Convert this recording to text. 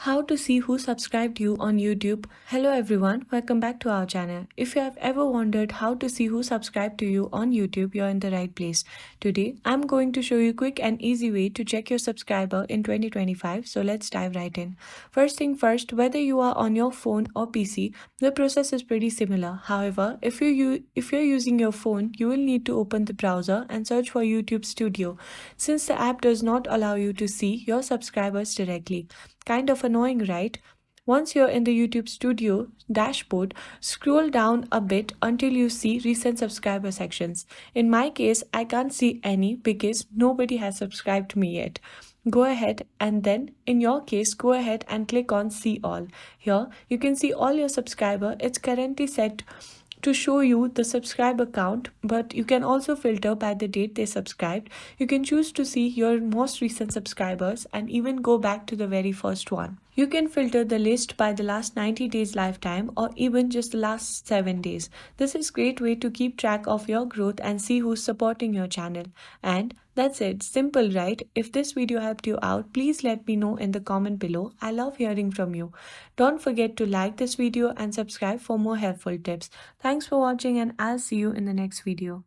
How to see who subscribed you on YouTube. Hello everyone, welcome back to our channel. If you have ever wondered how to see who subscribed to you on YouTube, you're in the right place. Today, I'm going to show you a quick and easy way to check your subscriber in 2025. So let's dive right in. First thing first, whether you are on your phone or PC, the process is pretty similar. However, if you're using your phone, you will need to open the browser and search for YouTube Studio, since the app does not allow you to see your subscribers directly. Kind of annoying, right? Once you're in the YouTube Studio dashboard, scroll down a bit until you see recent subscriber sections. In my case, I can't see any because nobody has subscribed to me yet. Go ahead and then, in your case, go ahead and click on See All. Here, you can see all your subscriber. It's currently set to show you the subscriber count, but you can also filter by the date they subscribed. You can choose to see your most recent subscribers and even go back to the very first one. You can filter the list by the last 90 days lifetime or even just the last 7 days. This is a great way to keep track of your growth and see who's supporting your channel. And that's it. Simple, right? If this video helped you out, please let me know in the comment below. I love hearing from you. Don't forget to like this video and subscribe for more helpful tips. Thanks for watching and I'll see you in the next video.